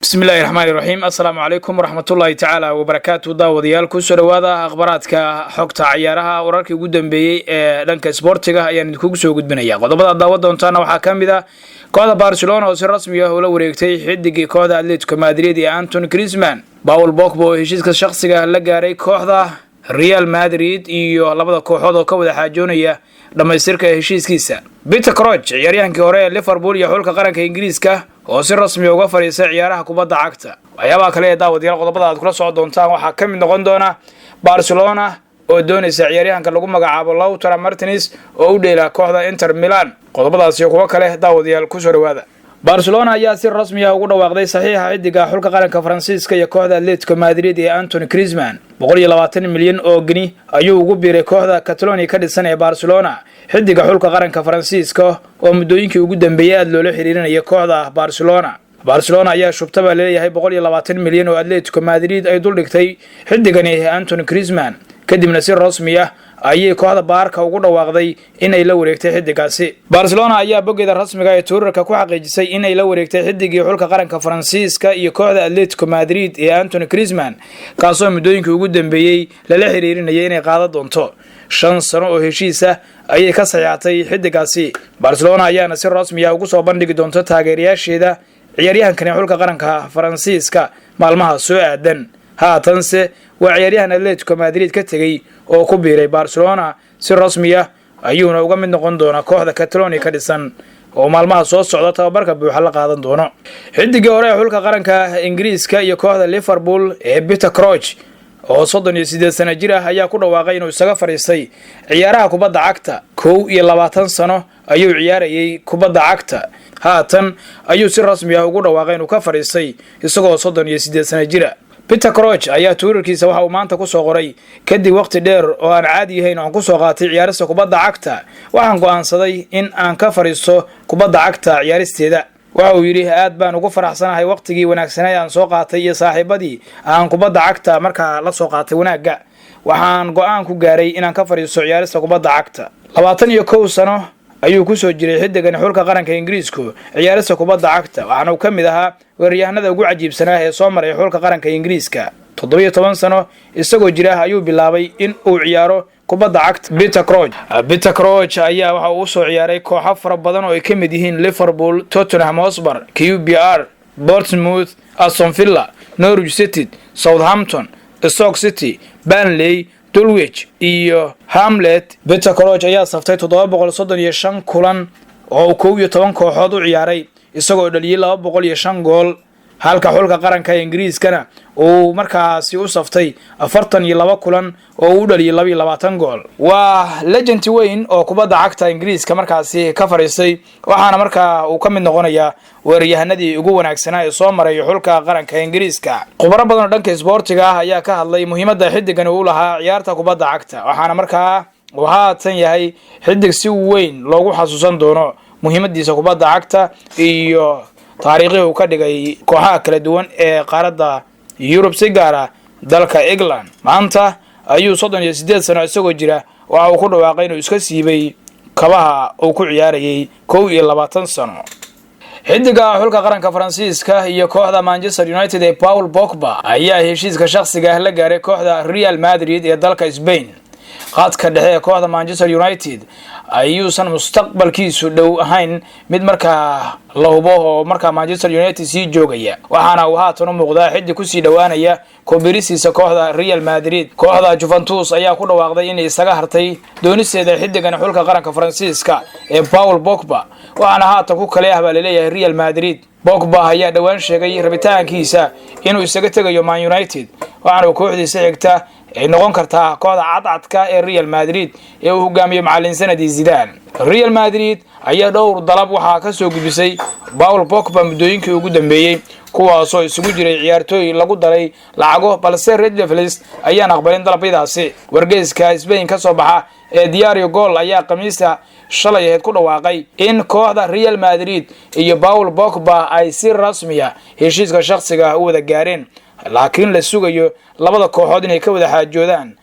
بسم الله الرحمن الرحيم السلام عليكم ورحمة الله تعالى وبركاته داوديال كسر وهذا أخبارات كحقت عيارها ورارك جدا بي لانك سبورتها يعني كوكسو جد بنيا قضبض داود أنتنا وحكم بذا كذا برشلونة وسر رسمي ولو ريكتي حدقي كذا أتلتيكو مدريد أنتون كريزمان باول بوكبو هشيسك شخصية لقاري كذا ريال مدريد iyo labada kooxood oo ka wada xaajoonaya dhamaystirka heshiiskiisa Peter Crouch ciyaaryahankii hore ee Liverpool iyo xulka qaranka Ingiriiska oo si rasmi uga fariisay ciyaaraha kubadda cagta waxyaabaha kale ee daawadayaal qodobada aad kula soo doontaan waxa ka mid noqon doona Barcelona oo doonaysa ciyaaryahanka lagu magacaabo Lautaro Martinez oo u dheelaa kooxda Inter Milan qodobadaas iyo kuwa kale daawadayaal ku soo dhawaada Barcelona ayaa si rasmi ah ugu dhawaaqday saxiixa xidiga xulka qaranka Faransiiska iyo kooxda Atletico Madrid ee Antoine Griezmann 120 milyan oo gini ayuu ugu biiray kooxda Catalonia ka dhisan ee Barcelona xidiga xulka qaranka Faransiiska oo muddooyinkii ugu dambeeyay aad loola xiriirinayay kooxda Barcelona ayaa shubtaba leeyahay 120 milyan oo Atletico Madrid ay dul dhigtay xidigani Antoine Griezmann kadibna si rasmi ah ayay kooxda Barca ugu dhawaaqday inay la wareegtay xidigaasi Barcelona ayaa bogeeda rasmiga ee Twitterka ku xaqiijisay inay la wareegtay xidigii xulka qaranka Faransiiska iyo kooxda Atletico Madrid ee Antoine Griezmann kaasoo muddooyinkii ugu dambeeyay lala xiriirinayay inay qaado doonto 5 sano oo heshiis ah ayay ka saxiixatay xidigaasi Barcelona ayaana si rasmi ah ugu soo bandhigi doonto taageerayaasheeda ciyaaryahankan xulka qaranka Faransiiska maalmaha soo aadan haatanse waa ciyaaryahan Atletico Madrid ka tagay oo ku biiray Barcelona si rasmi ah ayuuna uga mid noqon doona kooxda Catalonia ka dhisan oo maalmaha soo socda tababarka buuxa la qaadan doono xidigii hore ee xulka qaranka Ingiriiska iyo kooxda Liverpool ee Peter Crouch oo 38 sano jir ah ayaa ku dhawaaqay inuu isaga fariistay ciyaaraha kubadda cagta 21 sano ayuu ciyaarayay kubadda cagta haatan ayuu si rasmi ah ugu dhawaaqay inuu ka fariistay isagoo 38 sano jir ah Peter Crouch ayaa Twitterkiisa waxa uu maanta ku soo qoray kadib waqti dheer oo aan caadi ahayn oo ku soo qaatay ciyaarista kubadda cagta waxaan go'aansaday in aan ka fariisto kubadda cagta ciyaaristeeda waxa uu yiri aad baan ugu faraxsanahay waqtigii wanaagsanay aan soo qaatay iyo saaxiibadii aan kubadda cagta markaa la soo qaatay wanaaga waxaan go'aan ku gaaray in aan ka fariisto ciyaarista kubadda cagta 21 sano ayuu ku soo jiray xidigan xulka qaranka Ingiriisku ciyaarista kubadda cagta waxaana uu kamid ahaa weeraryahanada ugu cajiibsanaa ee soo maray xulka qaranka Ingiriiska 17 sano isagoo jira ayuu bilaabay in uu ciyaaro kubadda cagta Peter Crouch ayaa waxa uu soo ciyaaray kooxo fara badan oo ay kamid yihiin Liverpool, Tottenham Hotspur, QPR, Bournemouth, Aston Villa, Norwich City, Southampton, Stoke City, Burnley, Dulwich iyo Hamlet. Peter Crouch ayaa saftay 735 kulan oo 11 kooxood u ciyaaray isagoo dhaliyay 205 gool halka xulka qaranka Ingiriiskana uu markaasi u saftay 42 kulan oo uu dhaliyay 22 gool waa legend weyn oo kubadda cagta Ingiriiska markaasi ka fariistay waxaana markaa uu ka mid noqonayaa weeraryahanadii ugu wanaagsanaa ee soo maray xulka qaranka Ingiriiska khubaro badan oo dhanka isboortiga ah ayaa ka hadlay muhiimadda xidigan uu lahaa ciyaarta kubadda cagta waxaana markaa uu haatan yahay xidig si weyn loogu xasuusan doono muhiimadiisa kubadda cagta iyo taariikhi uu ka dhigay kooxaha kala duwan ee qaaradda Europe si gaar ah dalka England maanta ayuu 38 sano isagoo jira waxa uu ku dhawaaqay inuu iska siibay kabaha uu ku ciyaarayay 21 sano xidiga xulka qaranka Faransiiska iyo kooxda Manchester United ee Paul Pogba ayaa heshiiska shakhsiga ah la gaaray kooxda Real Madrid ee dalka Spain qaadka dhexe kooxda Manchester United ayuusan mustaqbalkiisu dhow ahayn mid markaa la hubo oo markaa Manchester United sii joogaya waxaana uu haatan u muuqdaa xiddi ku sii dhawaanaya koobirisiisa kooxda Real Madrid kooxda Juventus ayaa ku dhawaaqday inay isaga hartay doonisteeda xiddigan xulka qaranka Faransiiska ee Paul Pogba waxaana haatan ku kale ah baa leeyahay Real Madrid Pogba ayaa dhawaan sheegay rabitaankiisa inuu isaga tagayo Man United waxaana uu kooxdiisa xigta ay noqon kartaa kooxda cadcadka ee Real Madrid ee uu hogaamiyo macallin sanadii Zidane Real Madrid ayaa dhowr dalab waxa ka soo gudbisay Paul Pogba muddooyinkii ugu dambeeyay kuwaasoo isugu jiray ciyaartooy lagu daray lacago balse Red Devils ayaan aqbalin dalabyadaasi wargeyska Spain ka soo baxa ee Diario Gol ayaa Khamiista shalay ahayd ku dhawaaqay in kooxda Real Madrid iyo Paul Pogba ay si rasmi ah heshiiska shakhsiga u wada gaareen laakiin la sugayo labada kooxood inay ka wada xaajoodaan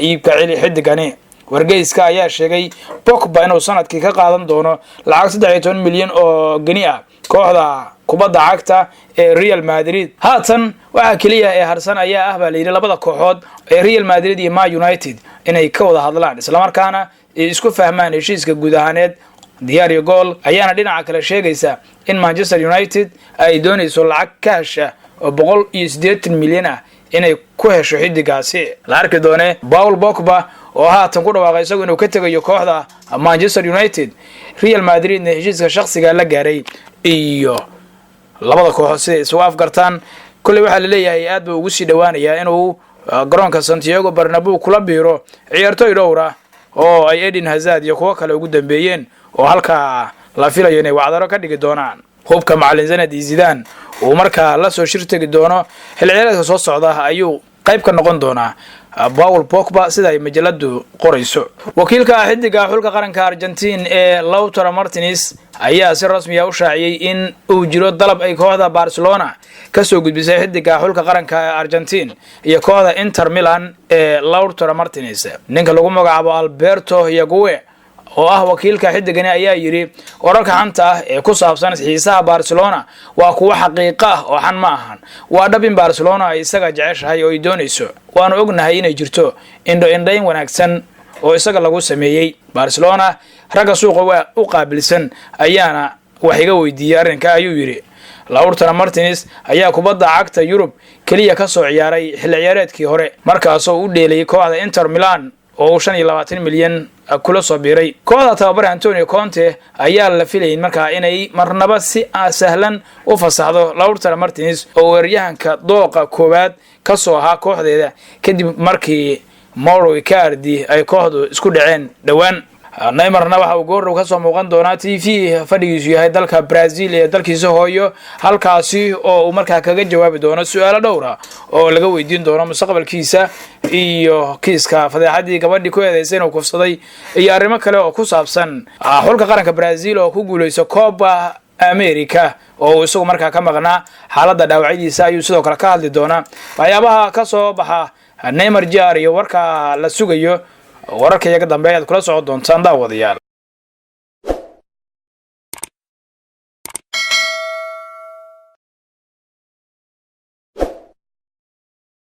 iibka xidigani wargeyska ayaa sheegay Pogba inuu sanadkii ka qaadan doono lacag 13 milyan oo gani ah kooxda kubadda cagta ee Real Madrid. haatan waxa kaliya ee harsan ayaa baa la yiri labada kooxood ee Real Madrid iyo Man United inay ka wada hadlaan isla markaana isku fahmaan heshiiska guud ahaaneed. diyaariyo gool ayaana dhinaca kale sheegaysa in Manchester United ay doonayso lacag cash oo 180 milyan ah inay ku hesho xidigaasi. la arki doone Paul Pogba oo haatan ku dhawaaqay isagu inuu ka tagayo kooxda Manchester United. Real Madrid heshiiska shakhsiga la gaaray iyo labada kooxood si isugu afgartaan. kulli waxa la leeyahay aad buu ugu sii dhawaanayaa inuu garoonka Santiago Bernabeu kula biiro ciyaartoy dhowr ah oo ay Eden Hazard iyo kuwa kale ugu dambeeyeen oo halka la filayo inay wacdaro ka dhigi doonaan. hubka macallin Zinedine Zidane oo markaa la soo shirtagi doono xil ciyaareedka soo socda ayuu qayb ka noqon doonaa Paul Pogba sida ay majaladu qorayso. wakiilka xidiga xulka qaranka Argentina ee Lautaro Martinez ayaa si rasmi ah u shaaciyay in uu jiro dalab ay kooxda Barcelona ka soo gudbisay xidiga xulka qaranka Argentina iyo kooxda Inter Milan ee Lautaro Martinez. ninka lagu magacaabo Alberto Higuain oo wakiilka xidigani ayaa yiri wararka xanta ah ee ku saabsan xiisaha Barcelona waa kuwa xaqiiqo ah oo xan ma ahan. waa dhab in Barcelona ay isaga jeceshahay oo ay doonayso. waanu ognahay inay jirto indhayn wanaagsan oo isaga lagu sameeyay. Barcelona raga suuqa waa u qaabilsan ayaana wax iga weydiiyay arrinka ayuu yiri. Lautaro Martinez ayaa kubadda cagta Yurub kaliya ka soo ciyaaray xil ciyaareedkii hore markaas oo u dheelay kooxda Inter Milan oo 25 milyan kula soo biiray. kooxda tababar Antonio Conte ayaa la filayay markaa inay marnaba si sahlan u fasaxdo Lautaro Martinez oo weeraryahanka dooqa koowaad ka soo ahaa kooxdeeda kadib markii Mauro Icardi ay kooxdu isku dhaceen dhawaan. Neymarna waxa uu goor ka soo muuqan doonaa TV fadhigiisu yahay dalka Brazil ee dalkiisa hooyo halkaasi oo uu markaa kaga jawaabi doono su'aalo dhowr ah oo laga weydiin doono mustaqbalkiisa iyo kiiska fadeexadii gabadhii ku eedeysay inuu kufsaday iyo arrimo kale oo ku saabsan xulka qaranka Brazil oo ku guuleyso Copa America oo isagu markaa ka maqnaa xaaladda dhaawacyadiisa ayuu sidoo kale ka hadli doonaa. waxyaabaha ka soo baxa Neymar Jr iyo warka la sugayo wararka iyaga dambe aad kula socon doontaan daawadayaal.